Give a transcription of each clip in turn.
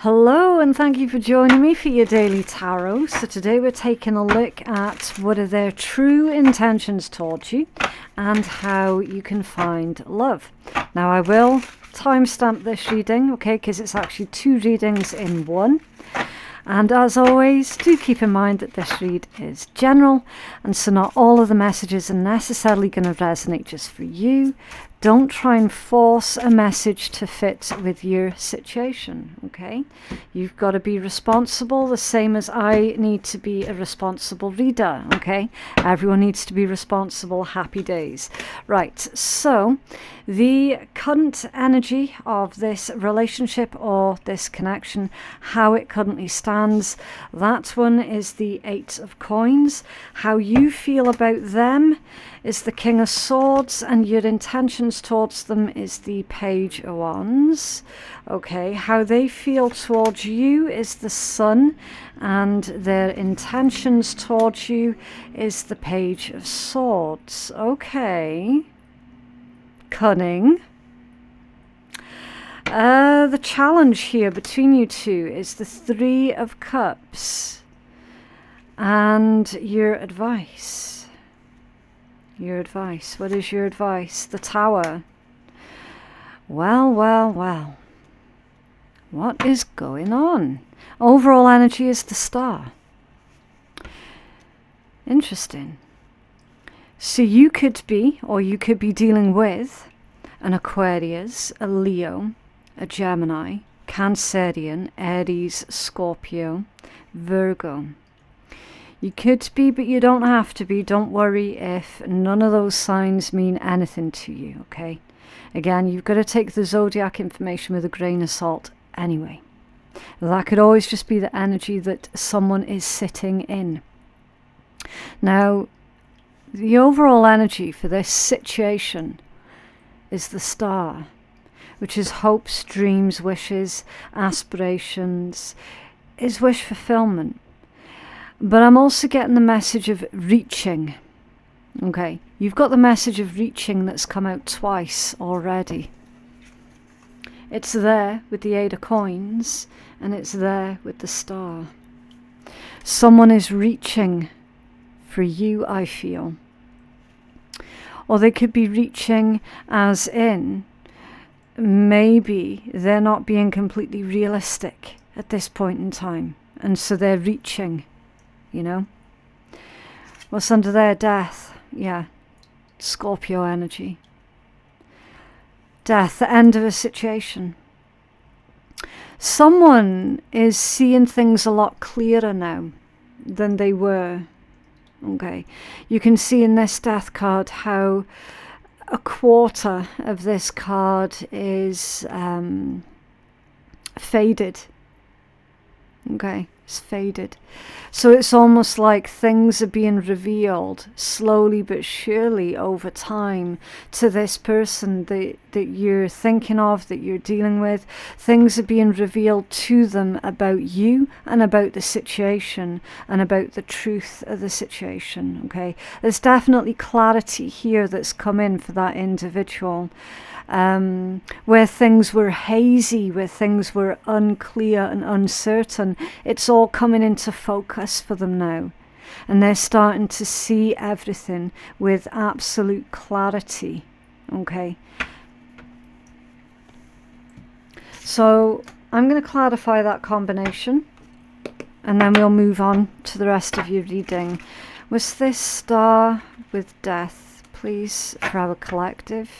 Hello and thank you for joining me for your daily tarot. So today we're taking a look at what are their true intentions towards you and how you can find love. Now I will timestamp this reading, okay, because it's actually two readings in one. And as always, do keep in mind that this read is general, and so not all of the messages are necessarily going to resonate just for you. Don't try and force a message to fit with your situation, okay? You've got to be responsible, the same as I need to be a responsible reader, okay? Everyone needs to be responsible. Happy days. Right, so the current energy of this relationship or this connection, how it currently stands, that one is the Eight of Coins. How you feel about them is the King of Swords, and your intentions towards them is the Page of Wands. Okay, how they feel towards you is the Sun, and their intentions towards you is the Page of Swords. Okay, cunning. The challenge here between you two is the Three of Cups, and your advice. Your advice. What is your advice? The Tower. Well, well, well. What is going on? Overall energy is the Star. Interesting. So you could be, or you could be dealing with an Aquarius, a Leo, a Gemini, Cancerian, Aries, Scorpio, Virgo. You could be, but you don't have to be. Don't worry if none of those signs mean anything to you, okay? Again, you've got to take the zodiac information with a grain of salt anyway. That could always just be the energy that someone is sitting in. Now, the overall energy for this situation is the Star, which is hopes, dreams, wishes, aspirations, is wish fulfillment. But I'm also getting the message of reaching. Okay, you've got the message of reaching that's come out twice already. It's there with the Eight of Coins, and it's there with the Star. Someone is reaching for you, I feel. Or they could be reaching as in, maybe they're not being completely realistic at this point in time, and so they're reaching. You know, what's under there? Death. Yeah, Scorpio energy. Death, the end of a situation. Someone is seeing things a lot clearer now than they were. Okay, you can see in this Death card how a quarter of this card is faded. Okay, it's faded. So it's almost like things are being revealed slowly but surely over time to this person that you're thinking of, that you're dealing with. Things are being revealed to them about you and about the situation and about the truth of the situation, okay? There's definitely clarity here that's come in for that individual. Where things were hazy, where things were unclear and uncertain, it's all coming into focus for them now. And they're starting to see everything with absolute clarity. Okay. So I'm going to clarify that combination, and then we'll move on to the rest of your reading. Was this Star with Death, please, for our collective?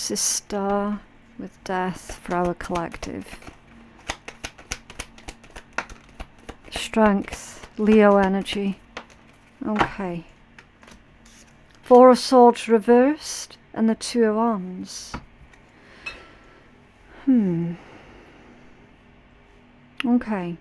This Star with Death for our collective. Strength, Leo energy. Okay. Four of Swords reversed and the Two of Wands. Okay.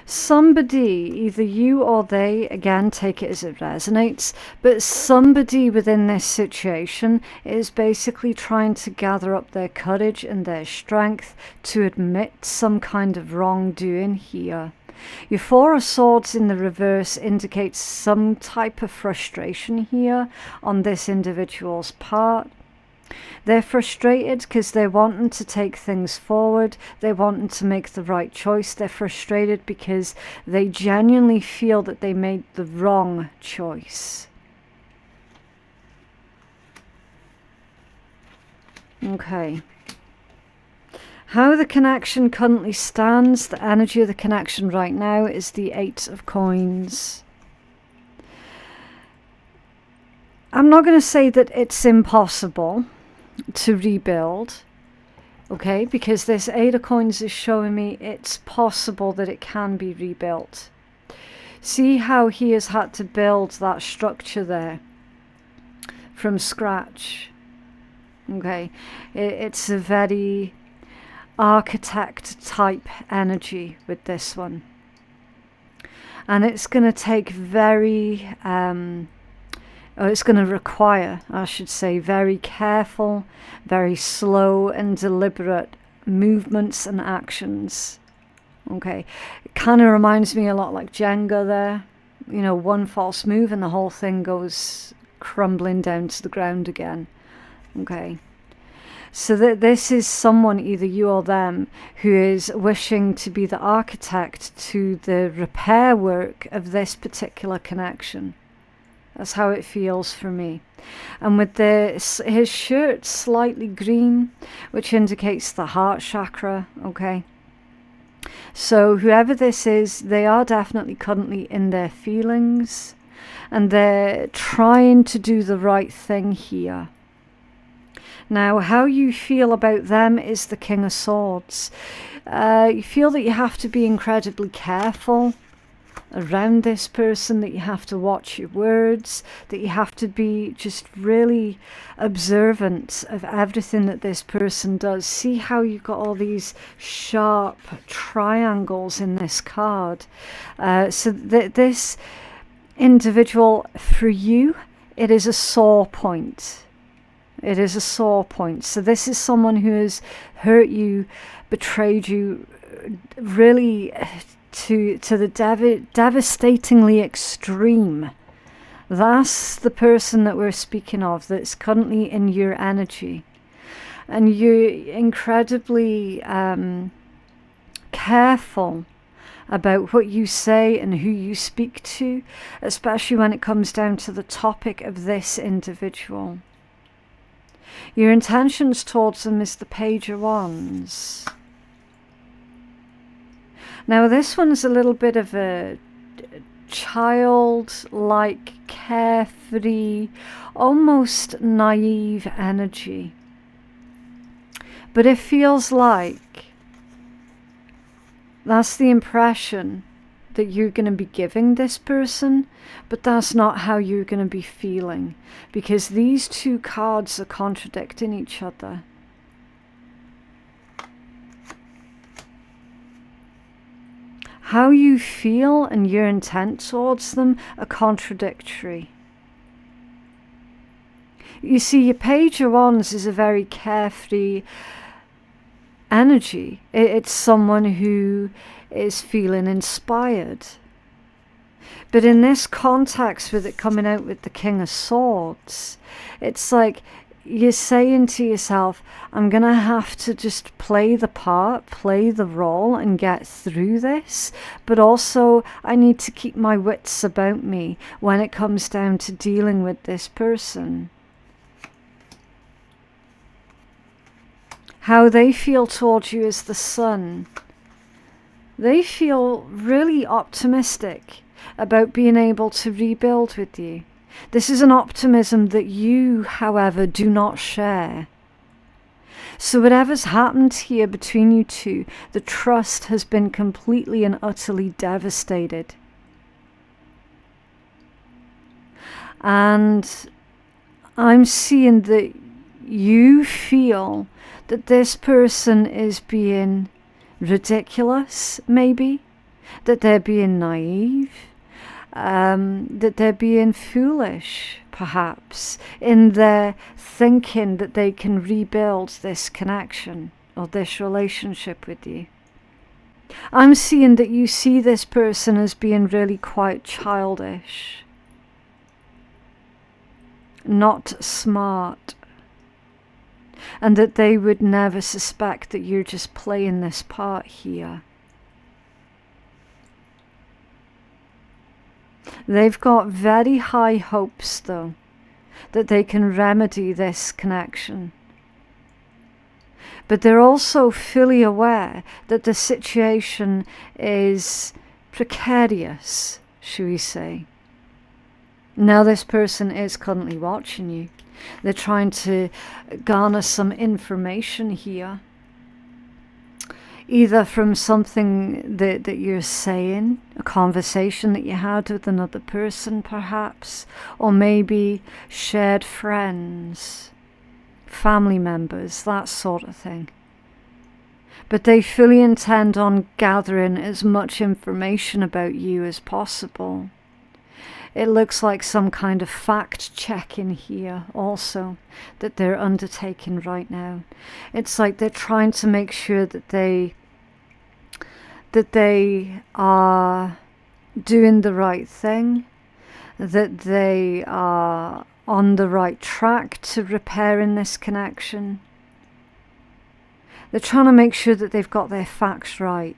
Somebody, either you or they, again, take it as it resonates, but somebody within this situation is basically trying to gather up their courage and their strength to admit some kind of wrongdoing here. Your Four of Swords in the reverse indicates some type of frustration here on this individual's part. They're frustrated because they're wanting to take things forward. They're wanting to make the right choice. They're frustrated because they genuinely feel that they made the wrong choice. Okay. How the connection currently stands, the energy of the connection right now is the Eight of Coins. I'm not going to say that it's impossible to rebuild, okay, because this Eight of Coins is showing me it's possible that it can be rebuilt. See how he has had to build that structure there from scratch. Okay, it's a very architect type energy with this one, and it's going to take it's going to require, I should say, very careful, very slow and deliberate movements and actions. Okay, it kind of reminds me a lot like Jenga there. You know, one false move and the whole thing goes crumbling down to the ground again. Okay, so this is someone, either you or them, who is wishing to be the architect to the repair work of this particular connection. That's how it feels for me. And with his shirt slightly green, which indicates the heart chakra, okay? So whoever this is, they are definitely currently in their feelings, and they're trying to do the right thing here. Now, how you feel about them is the King of Swords. You feel that you have to be incredibly careful around this person, that you have to watch your words, that you have to be just really observant of everything that this person does. See how you've got all these sharp triangles in this card. So this individual, for you, it is a sore point. It is a sore point. So this is someone who has hurt you, betrayed you, really to the devastatingly extreme. That's the person that we're speaking of, that's currently in your energy. And you're incredibly careful about what you say and who you speak to, especially when it comes down to the topic of this individual. Your intentions towards them is the Page of Wands. Now this one's a little bit of a childlike, carefree, almost naive energy. But it feels like that's the impression that you're going to be giving this person, but that's not how you're going to be feeling, because these two cards are contradicting each other. How you feel and your intent towards them are contradictory. You see, your Page of Wands is a very carefree energy. It's someone who is feeling inspired. But in this context, with it coming out with the King of Swords, it's like you're saying to yourself, I'm going to have to just play the part, play the role and get through this. But also I need to keep my wits about me when it comes down to dealing with this person. How they feel towards you is the Sun. They feel really optimistic about being able to rebuild with you. This is an optimism that you, however, do not share. So whatever's happened here between you two, the trust has been completely and utterly devastated. And I'm seeing that you feel that this person is being ridiculous, maybe, that they're being naive, that they're being foolish, perhaps, in their thinking that they can rebuild this connection or this relationship with you. I'm seeing that you see this person as being really quite childish, not smart, and that they would never suspect that you're just playing this part here. They've got very high hopes, though, that they can remedy this connection. But they're also fully aware that the situation is precarious, shall we say. Now this person is currently watching you. They're trying to garner some information here, either from something that you're saying, a conversation that you had with another person perhaps, or maybe shared friends, family members, that sort of thing. But they fully intend on gathering as much information about you as possible. It looks like some kind of fact-checking here also that they're undertaking right now. It's like they're trying to make sure that they are doing the right thing, that they are on the right track to repairing this connection. They're trying to make sure that they've got their facts right.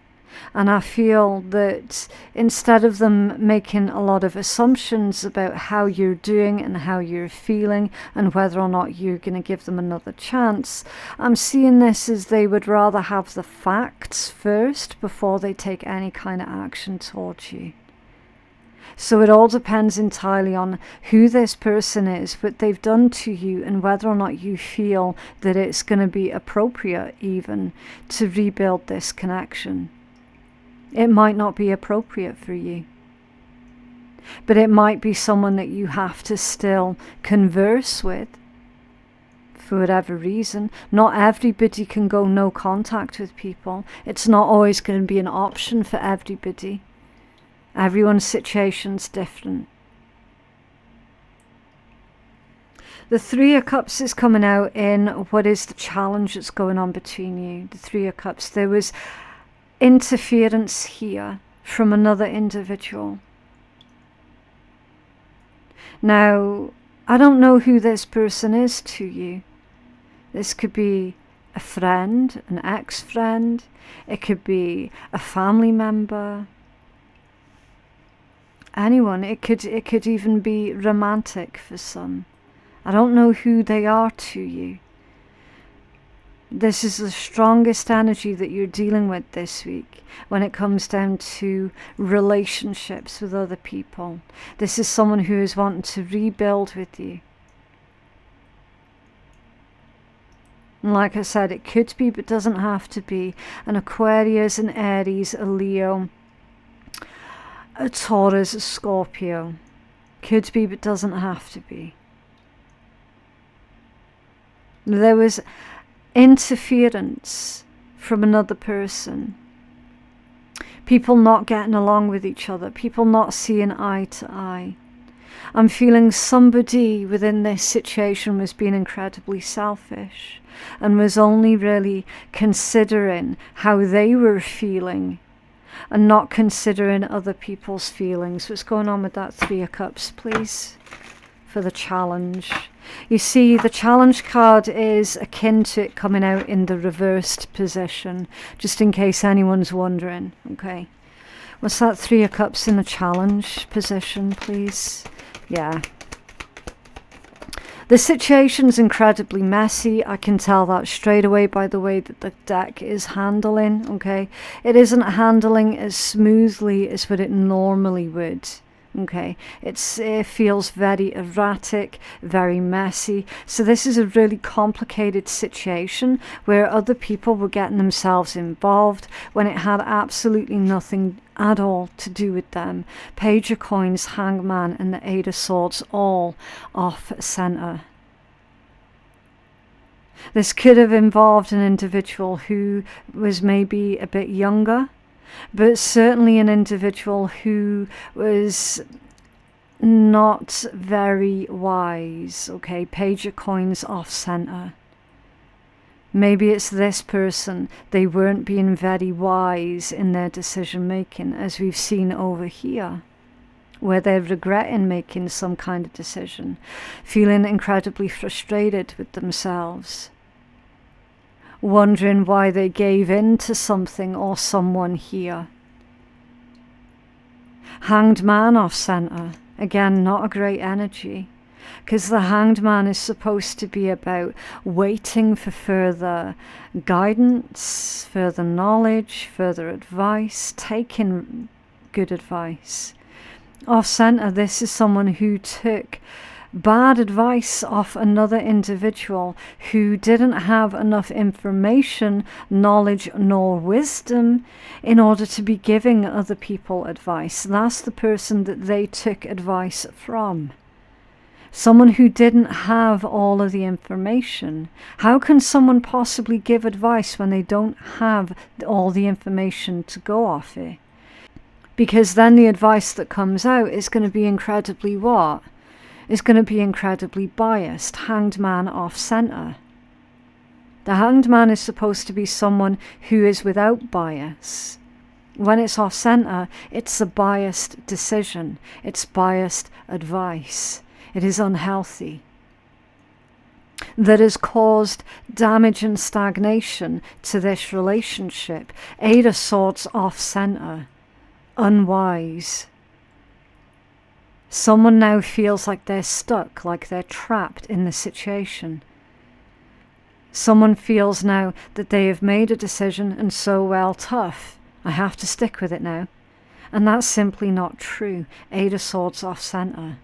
And I feel that instead of them making a lot of assumptions about how you're doing and how you're feeling and whether or not you're going to give them another chance, I'm seeing this as they would rather have the facts first before they take any kind of action towards you. So it all depends entirely on who this person is, what they've done to you, and whether or not you feel that it's going to be appropriate even to rebuild this connection. It might not be appropriate for you, but it might be someone that you have to still converse with for whatever reason. Not everybody can go no contact with people. It's not always going to be an option for everybody. Everyone's situation's different. The Three of Cups is coming out in what is the challenge that's going on between you. The Three of Cups. There was interference here from another individual. Now, I don't know who this person is to you. This could be a friend, an ex-friend. It could be a family member. Anyone. It could even be romantic for some. I don't know who they are to you. This is the strongest energy that you're dealing with this week when it comes down to relationships with other people. This is someone who is wanting to rebuild with you. And like I said, it could be, but doesn't have to be, an Aquarius, an Aries, a Leo, a Taurus, a Scorpio. Could be, but doesn't have to be. There was interference from another person. People not getting along with each other. People not seeing eye to eye. I'm feeling somebody within this situation was being incredibly selfish and was only really considering how they were feeling and not considering other people's feelings. What's going on with that Three of Cups, please, for the challenge? You see, the challenge card is akin to it coming out in the reversed position, just in case anyone's wondering. Okay. What's that Three of Cups in the challenge position, please? Yeah. The situation's incredibly messy. I can tell that straight away by the way that the deck is handling, okay? It isn't handling as smoothly as what it normally would. Okay, it feels very erratic, very messy. So this is a really complicated situation where other people were getting themselves involved when it had absolutely nothing at all to do with them. Page of Coins, Hangman, and the Eight of Swords all off center. This could have involved an individual who was maybe a bit younger, but certainly an individual who was not very wise. Okay, Page of Coins off center. Maybe it's this person, they weren't being very wise in their decision making, as we've seen over here, where they're regretting making some kind of decision, feeling incredibly frustrated with themselves, wondering why they gave in to something or someone here. Hanged Man off center, again, not a great energy. Because the Hanged Man is supposed to be about waiting for further guidance, further knowledge, further advice, taking good advice. Off center, this is someone who took bad advice off another individual who didn't have enough information, knowledge, nor wisdom in order to be giving other people advice. That's the person that they took advice from. Someone who didn't have all of the information. How can someone possibly give advice when they don't have all the information to go off it? Because then the advice that comes out is going to be incredibly what? It's going to be incredibly biased. Hanged Man off center. The Hanged Man is supposed to be someone who is without bias. When it's off center, it's a biased decision. It's biased advice. It is unhealthy. That has caused damage and stagnation to this relationship. 8 of Swords off center. Unwise. Someone now feels like they're stuck, like they're trapped in the situation. Someone feels now that they have made a decision and so, well, tough. I have to stick with it now. And that's simply not true. 8 of Swords off center.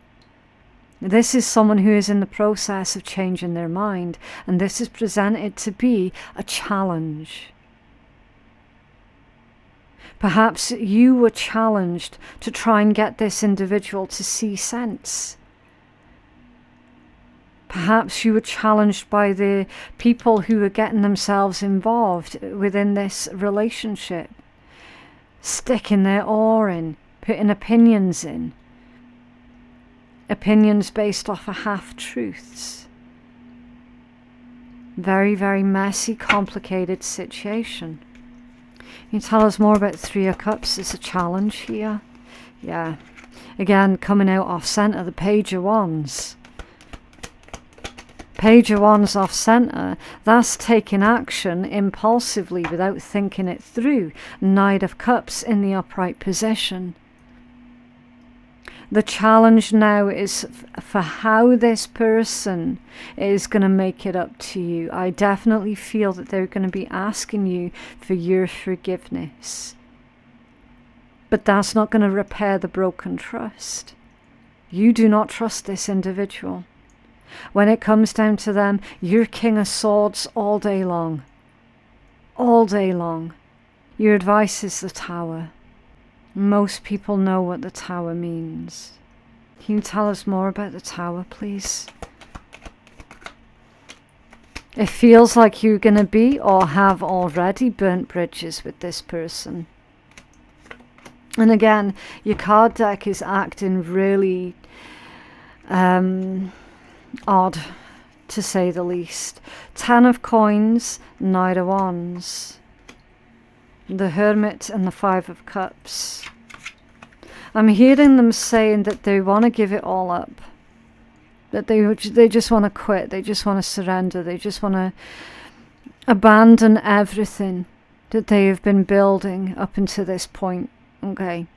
This is someone who is in the process of changing their mind, and this is presented to be a challenge. Perhaps you were challenged to try and get this individual to see sense. Perhaps you were challenged by the people who were getting themselves involved within this relationship, sticking their oar in, putting opinions in. Opinions based off of half-truths. Very, very messy, complicated situation. Can you tell us more about 3 of Cups? It's a challenge here. Yeah. Again, coming out off center, the Page of Wands. Page of Wands off center, that's taking action impulsively without thinking it through. Knight of Cups in the upright position. The challenge now is for how this person is going to make it up to you. I definitely feel that they're going to be asking you for your forgiveness. But that's not going to repair the broken trust. You do not trust this individual. When it comes down to them, you're King of Swords all day long. All day long. Your advice is the Tower. Most people know what the Tower means. Can you tell us more about the Tower, please? It feels like you're going to be or have already burnt bridges with this person. And again, your card deck is acting really odd, to say the least. 10 of Coins, Knight of Wands. The Hermit and the 5 of Cups. I'm hearing them saying that they want to give it all up. That they just want to quit. They just want to surrender. They just want to abandon everything that they have been building up until this point. Okay.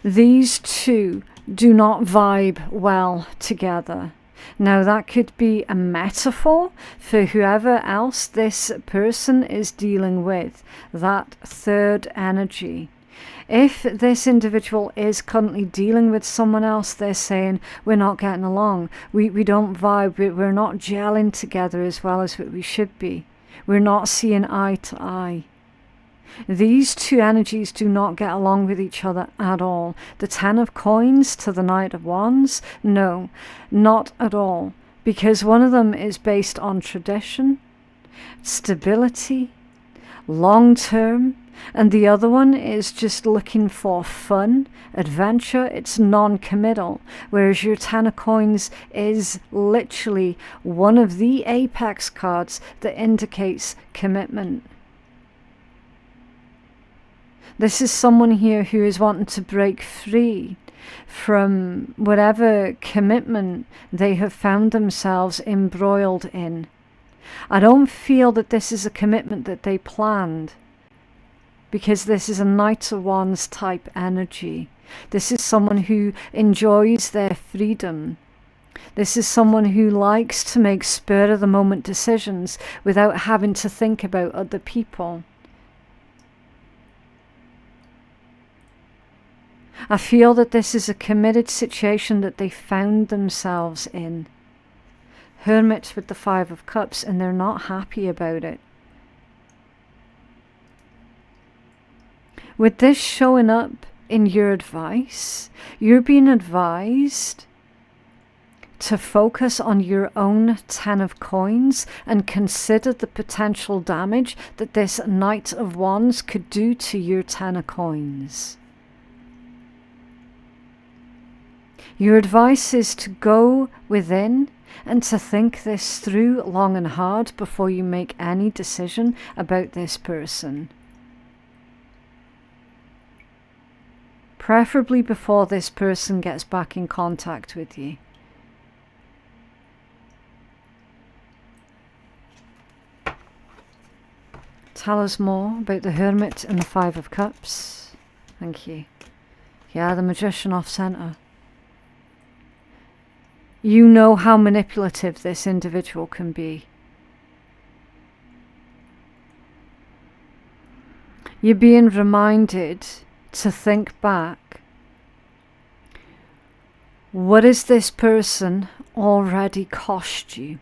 These two do not vibe well together. Now that could be a metaphor for whoever else this person is dealing with, that third energy. If this individual is currently dealing with someone else, they're saying, we're not getting along, we don't vibe, we're not gelling together as well as what we should be. We're not seeing eye to eye. These two energies do not get along with each other at all. The 10 of Coins to the Knight of Wands? No, not at all. Because one of them is based on tradition, stability, long term, And the other one is just looking for fun, adventure. It's non-committal. Whereas your Ten of Coins is literally one of the apex cards that indicates commitment. This is someone here who is wanting to break free from whatever commitment they have found themselves embroiled in. I don't feel that this is a commitment that they planned, because this is a Knight of Wands type energy. This is someone who enjoys their freedom. This is someone who likes to make spur-of-the-moment decisions without having to think about other people. I feel that this is a committed situation that they found themselves in. Hermit with the Five of Cups, and they're not happy about it. With this showing up in your advice, you're being advised to focus on your own Ten of Coins and consider the potential damage that this Knight of Wands could do to your Ten of Coins. Your advice is to go within and to think this through long and hard before you make any decision about this person. Preferably before this person gets back in contact with you. Tell us more about the Hermit and the Five of Cups. Thank you. Yeah, the Magician off center. You know how manipulative this individual can be. You're being reminded to think back. What has this person already cost you?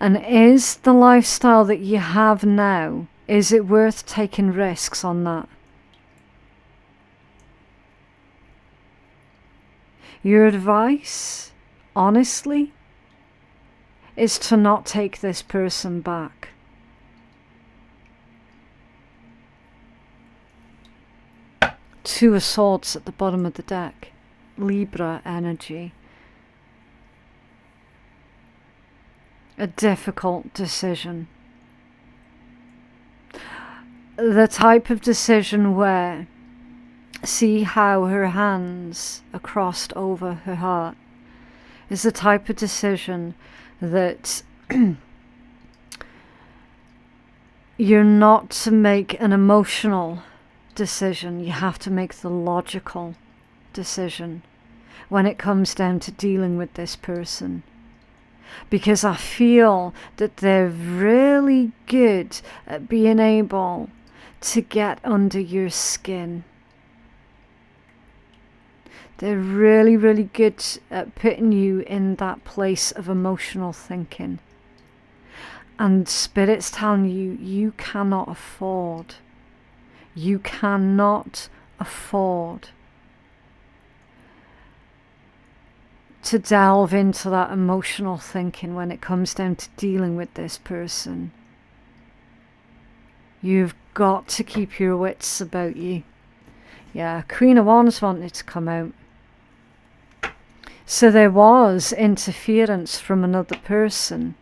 And is the lifestyle that you have now, is it worth taking risks on that? Your advice, honestly, is to not take this person back. Two of Swords at the bottom of the deck. Libra energy. A difficult decision. The type of decision where, see how her hands are crossed over her heart, is the type of decision that you're not to make an emotional decision. You have to make the logical decision when it comes down to dealing with this person. Because I feel that they're really good at being able to get under your skin. They're really, really good at putting you in that place of emotional thinking. And Spirit's telling you, you cannot afford. You cannot afford to delve into that emotional thinking when it comes down to dealing with this person. You've got to keep your wits about you. Yeah, Queen of Wands wanted to come out. So there was interference from another person.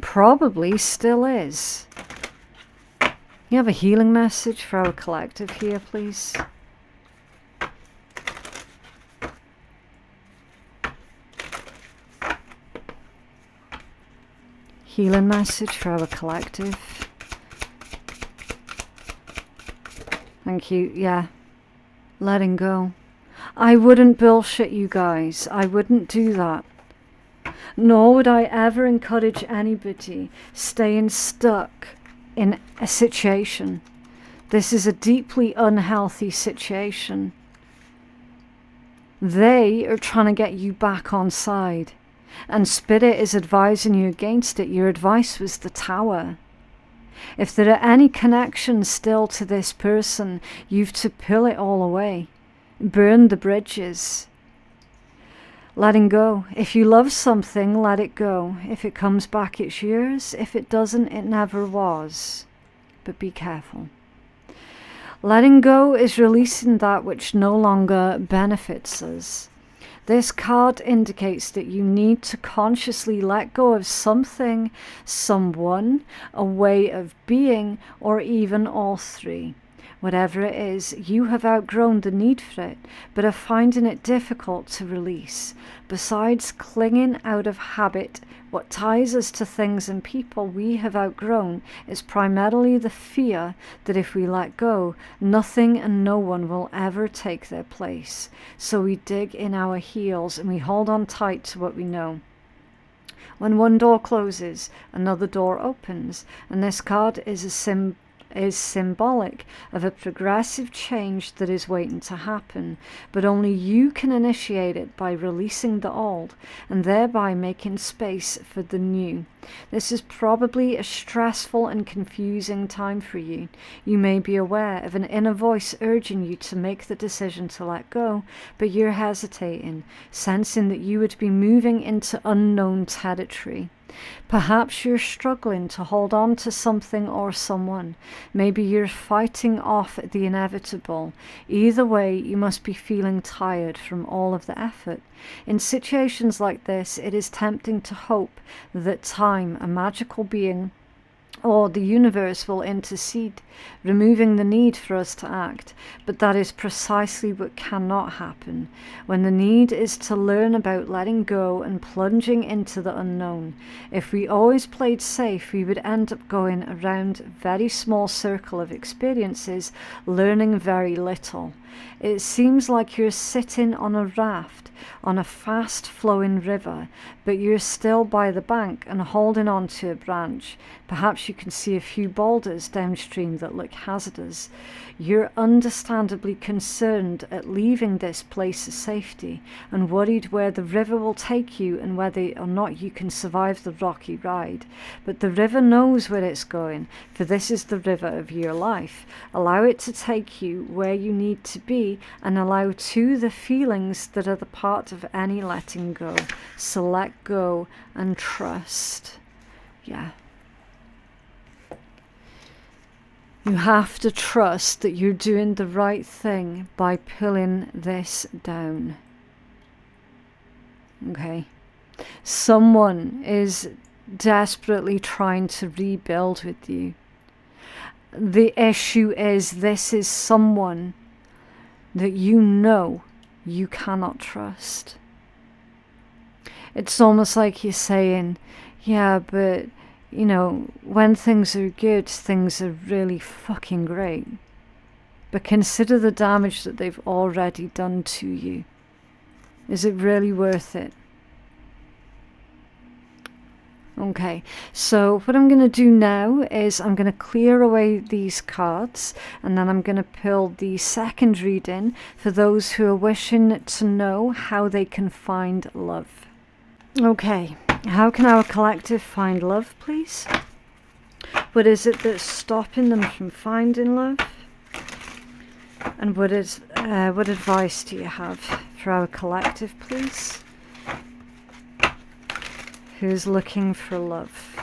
Probably still is. You have a healing message for our collective here, please. Healing message for our collective. Thank you. Yeah. Letting go. I wouldn't bullshit you guys. I wouldn't do that. Nor would I ever encourage anybody staying stuck in a situation. This is a deeply unhealthy situation. They are trying to get you back on side. And Spirit is advising you against it. Your advice was the Tower. If there are any connections still to this person, you've to pull it all away. Burn the bridges. Letting go. If you love something, let it go. If it comes back, it's yours. If it doesn't, it never was. But be careful. Letting go is releasing that which no longer benefits us. This card indicates that you need to consciously let go of something, someone, a way of being, or even all three. Whatever it is, you have outgrown the need for it, but are finding it difficult to release. Besides clinging out of habit, what ties us to things and people we have outgrown is primarily the fear that if we let go, nothing and no one will ever take their place. So we dig in our heels and we hold on tight to what we know. When one door closes, another door opens, and this card is symbolic of a progressive change that is waiting to happen, but only you can initiate it by releasing the old and thereby making space for the new. This is probably a stressful and confusing time for you. You may be aware of an inner voice urging you to make the decision to let go, but you're hesitating, sensing that you would be moving into unknown territory. Perhaps you're struggling to hold on to something or someone. Maybe you're fighting off the inevitable. Either way, you must be feeling tired from all of the effort. In situations like this, it is tempting to hope that time, a magical being, or the universe will intercede, removing the need for us to act. But that is precisely what cannot happen, when the need is to learn about letting go and plunging into the unknown. If we always played safe, we would end up going around a very small circle of experiences, learning very little. It seems like you're sitting on a raft on a fast-flowing river, but you're still by the bank and holding on to a branch. Perhaps you can see a few boulders downstream that look hazardous. You're understandably concerned at leaving this place of safety and worried where the river will take you and whether or not you can survive the rocky ride. But the river knows where it's going, for this is the river of your life. Allow it to take you where you need to be and allow to the feelings that are the part of any letting go. So let go and trust. Yeah. You have to trust that you're doing the right thing by pulling this down. Okay? Someone is desperately trying to rebuild with you. The issue is this is someone that you know you cannot trust. It's almost like you're saying, yeah, but you know, when things are good, things are really fucking great. But consider the damage that they've already done to you. Is it really worth it? Okay, so what I'm going to do now is I'm going to clear away these cards, and then I'm going to pull the second reading for those who are wishing to know how they can find love. Okay, how can our collective find love, please? What is it that's stopping them from finding love? And what advice do you have for our collective, please? Who's looking for love?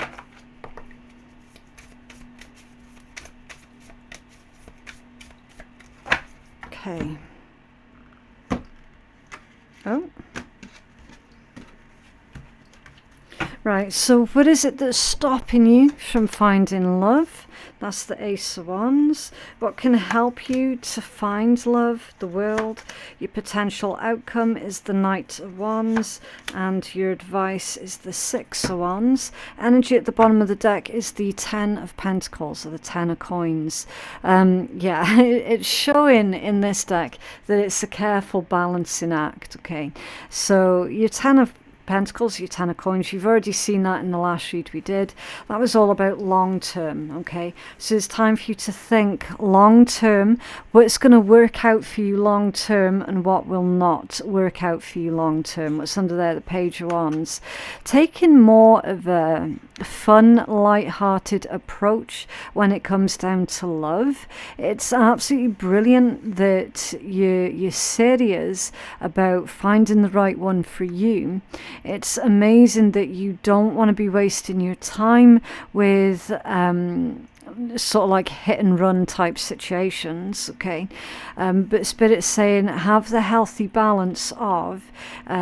Okay. Oh. Right, so what is it that's stopping you from finding love? That's the Ace of Wands. What can help you to find love? The world. Your potential outcome is the Knight of Wands, and your advice is the Six of Wands. Energy at the bottom of the deck is the Ten of Pentacles, or the Ten of Coins. Yeah, it's showing in this deck that it's a careful balancing act, okay? So your Ten of Pentacles, your Ten of Coins, you've already seen that in the last read we did. That was all about long term, okay? So it's time for you to think long term, what's going to work out for you long term and what will not work out for you long term. What's under there, the Page of Wands. Taking more of a fun, light-hearted approach when it comes down to love. It's absolutely brilliant that you're serious about finding the right one for you. It's amazing that you don't want to be wasting your time with sort of like hit and run type situations, okay? But Spirit's saying have the healthy balance of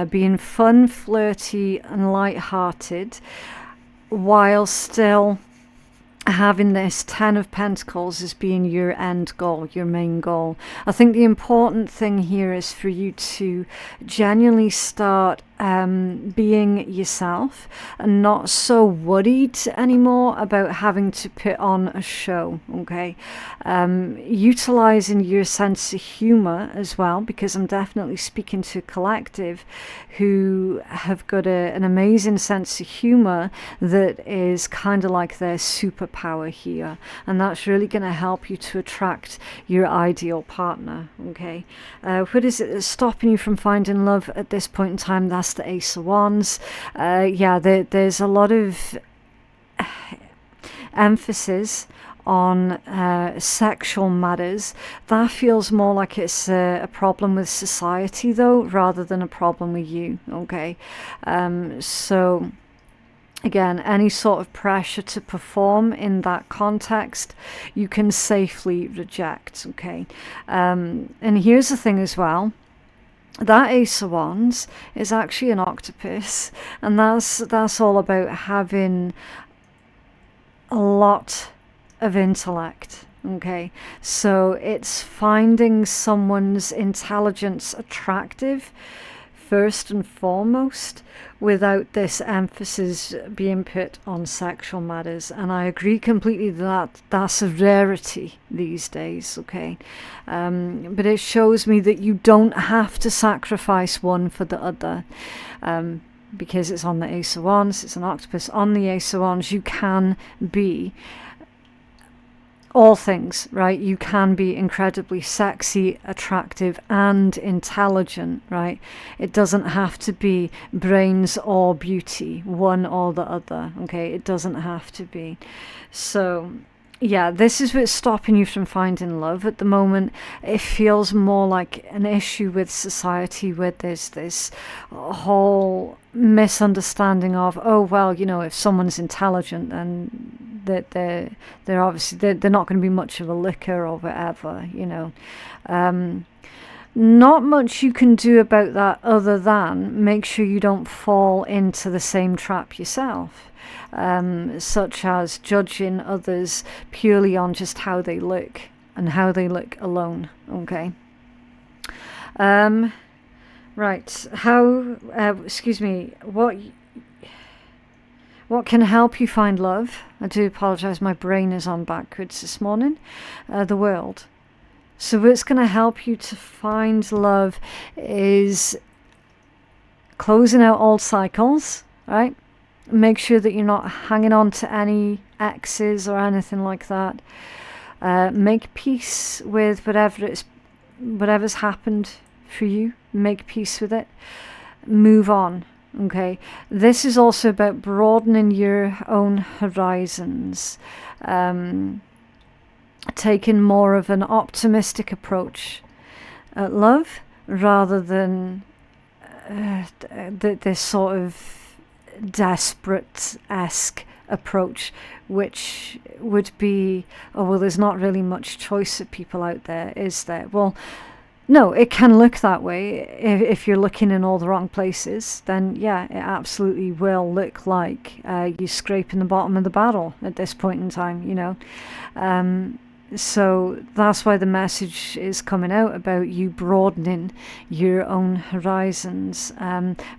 being fun, flirty, and light-hearted, while still having this 10 of Pentacles as being your end goal, your main goal. I think the important thing here is for you to genuinely start being yourself and not so worried anymore about having to put on a show, okay? Utilizing your sense of humor as well, because I'm definitely speaking to a collective who have got an amazing sense of humor that is kind of like their superpower here, and that's really going to help you to attract your ideal partner, okay? What is it that's stopping you from finding love at this point in time? That's the Ace of Wands. There's a lot of emphasis on sexual matters. That feels more like it's a problem with society though, rather than a problem with you, okay? So again, any sort of pressure to perform in that context, you can safely reject, okay? And here's the thing as well. That Ace of Wands is actually an octopus, and that's all about having a lot of intellect, okay? So it's finding someone's intelligence attractive first and foremost, without this emphasis being put on sexual matters. And I agree completely that that's a rarity these days, okay? But it shows me that you don't have to sacrifice one for the other. Because it's on the Ace of Wands, it's an octopus on the Ace of Wands, you can be all things, right? You can be incredibly sexy, attractive, and intelligent, right? It doesn't have to be brains or beauty, one or the other, okay? It doesn't have to be. So yeah, this is what's stopping you from finding love at the moment. It feels more like an issue with society, where there's this whole misunderstanding of, oh well, you know, if someone's intelligent, then that they're obviously they're not going to be much of a looker or whatever, you know. Not much you can do about that other than make sure you don't fall into the same trap yourself, such as judging others purely on just how they look and how they look alone, okay? Right, what can help you find love? I do apologise, my brain is on backwards this morning. The world. So what's going to help you to find love is closing out old cycles, right? Make sure that you're not hanging on to any exes or anything like that. Make peace with whatever's happened for you. Make peace with it. Move on. Okay, this is also about broadening your own horizons, taking more of an optimistic approach at love rather than this sort of desperate-esque approach, which would be, oh well, there's not really much choice of people out there, is there? Well, no, it can look that way. If you're looking in all the wrong places, then yeah, it absolutely will look like you're scraping the bottom of the barrel at this point in time, you know. So that's why the message is coming out about you broadening your own horizons,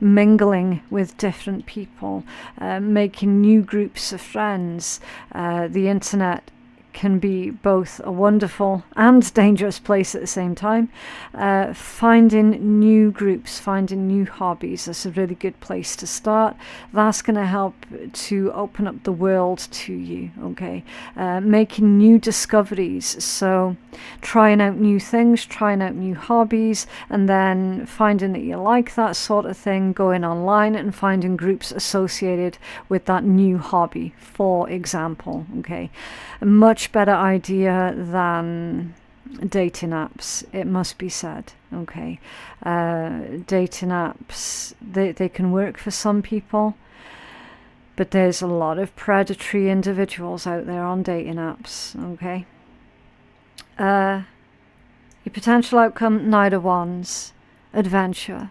mingling with different people, making new groups of friends. The internet can be both a wonderful and dangerous place at the same time. Finding new groups, finding new hobbies, that's a really good place to start. That's going to help to open up the world to you, okay? Making new discoveries, so trying out new things, trying out new hobbies, and then finding that you like that sort of thing, going online and finding groups associated with that new hobby, for example, okay? A much better idea than dating apps, it must be said, okay? Dating apps, they can work for some people, but there's a lot of predatory individuals out there on dating apps, okay? Your potential outcome, Knight of Wands, adventure.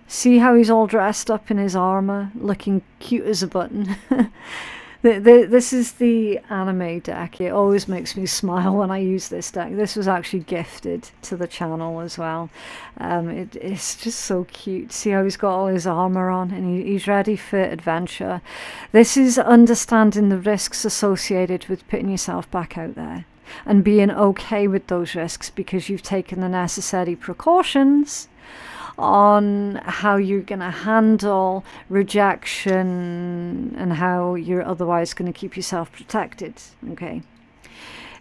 See how he's all dressed up in his armor, looking cute as a button. This is the anime deck. It always makes me smile when I use this deck. This was actually gifted to the channel as well. It's just so cute. See how he's got all his armor on and he's ready for adventure. This is understanding the risks associated with putting yourself back out there and being okay with those risks because you've taken the necessary precautions on how you're going to handle rejection and how you're otherwise going to keep yourself protected, okay?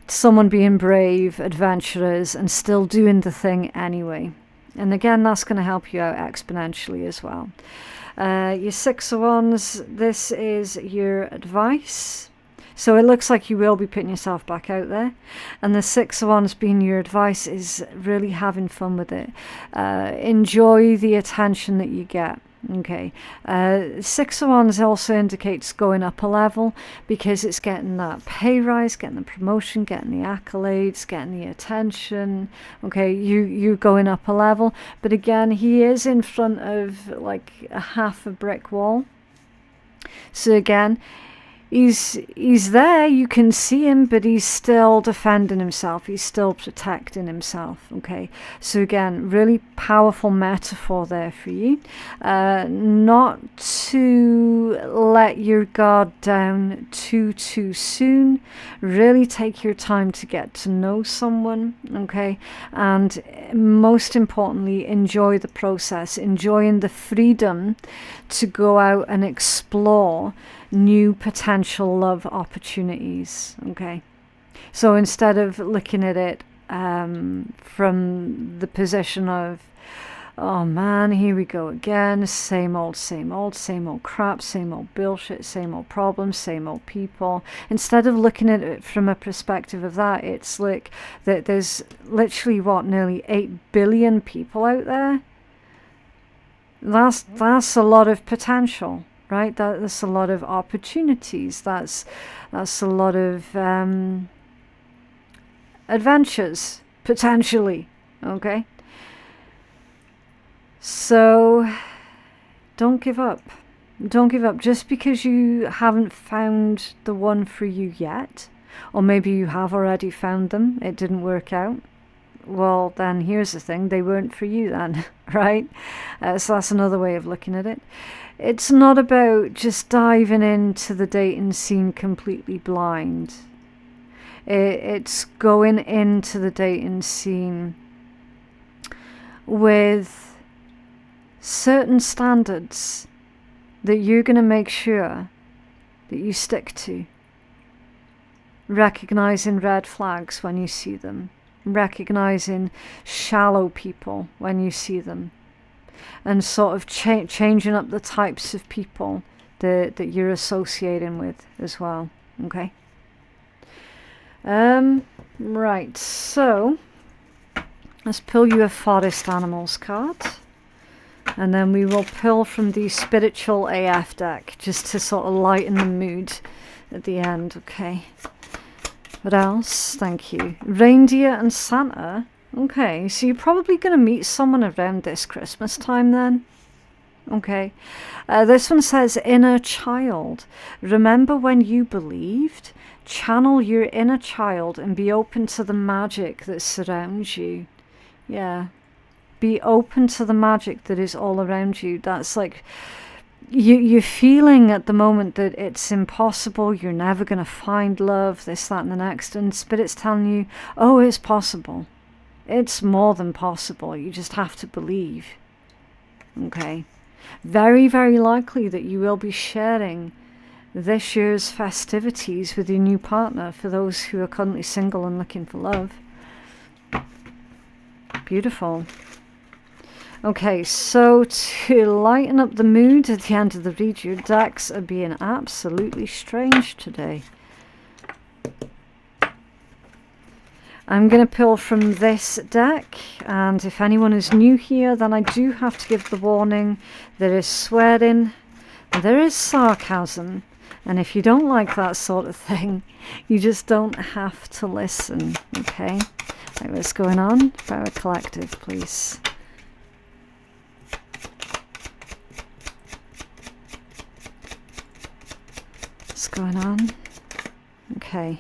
Someone being brave, adventurous, and still doing the thing anyway. And again, that's going to help you out exponentially as well. Your Six of Wands, this is your advice. So it looks like you will be putting yourself back out there. And the Six of Wands being your advice is really having fun with it. Enjoy the attention that you get. Okay. Six of Wands also indicates going up a level because it's getting that pay rise, getting the promotion, getting the accolades, getting the attention. Okay, you're going up a level. But again, he is in front of like a half a brick wall. So again, He's there, you can see him, but he's still defending himself. He's still protecting himself, okay? So again, really powerful metaphor there for you. Not to let your guard down too soon. Really take your time to get to know someone, okay? And most importantly, enjoy the process, enjoying the freedom to go out and explore new potential love opportunities, okay? So instead of looking at it from the position of, oh man, here we go again, same old crap, same old bullshit, same old problems, same old people. Instead of looking at it from a perspective of that, it's like that there's literally nearly 8 billion people out there. That's a lot of potential, right? That's a lot of opportunities. That's a lot of adventures, potentially, okay? So don't give up. Don't give up just because you haven't found the one for you yet, or maybe you have already found them, it didn't work out. Well, then here's the thing, they weren't for you then, right? So that's another way of looking at it. It's not about just diving into the dating scene completely blind. It's going into the dating scene with certain standards that you're going to make sure that you stick to. Recognizing red flags when you see them. Recognizing shallow people when you see them. And sort of changing up the types of people that you're associating with as well. Okay? Right, so let's pull you a Forest Animals card. And then we will pull from the Spiritual AF deck just to sort of lighten the mood at the end, okay? What else? Thank you. Reindeer and Santa. Okay, so you're probably going to meet someone around this Christmas time then. Okay. This one says inner child. Remember when you believed? Channel your inner child and be open to the magic that surrounds you. Yeah. Be open to the magic that is all around you. That's like You're feeling at the moment that it's impossible, you're never going to find love, this, that, and the next, and Spirit's telling you, oh, it's possible. It's more than possible. You just have to believe. Okay. Very, very likely that you will be sharing this year's festivities with your new partner for those who are currently single and looking for love. Beautiful. Okay, so to lighten up the mood at the end of the read, your decks are being absolutely strange today. I'm going to pull from this deck, and if anyone is new here, then I do have to give the warning. There is swearing, there is sarcasm, and if you don't like that sort of thing, you just don't have to listen, okay? Right, what's going on? Power Collective, please. What's going on? Okay.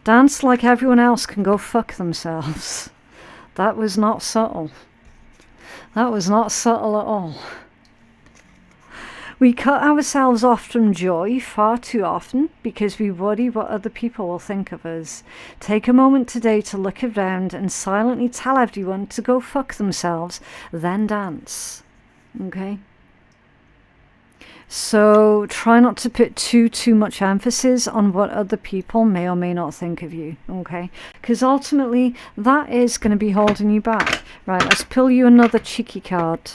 Dance like everyone else can go fuck themselves. That was not subtle. That was not subtle at all. We cut ourselves off from joy far too often because we worry what other people will think of us. Take a moment today to look around and silently tell everyone to go fuck themselves, then dance. Okay? So try not to put too much emphasis on what other people may or may not think of you, okay? Because ultimately, that is going to be holding you back. Right, let's pull you another cheeky card.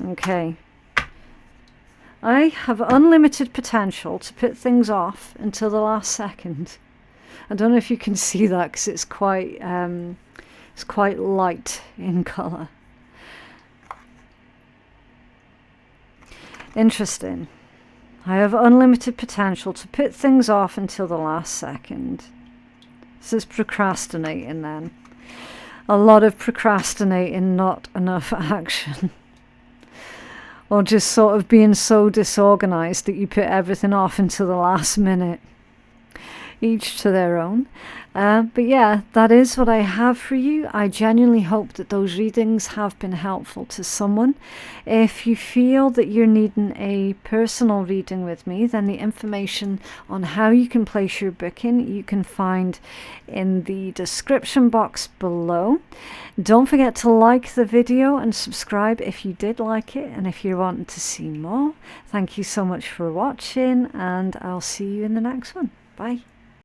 Okay. I have unlimited potential to put things off until the last second. I don't know if you can see that because it's quite light in colour. Interesting. I have unlimited potential to put things off until the last second. This is procrastinating then. A lot of procrastinating, not enough action. Or just sort of being so disorganized that you put everything off until the last minute. Each to their own. But yeah, that is what I have for you. I genuinely hope that those readings have been helpful to someone. If you feel that you're needing a personal reading with me, then the information on how you can place your booking you can find in the description box below. Don't forget to like the video and subscribe if you did like it and if you're wanting to see more. Thank you so much for watching, and I'll see you in the next one. Bye.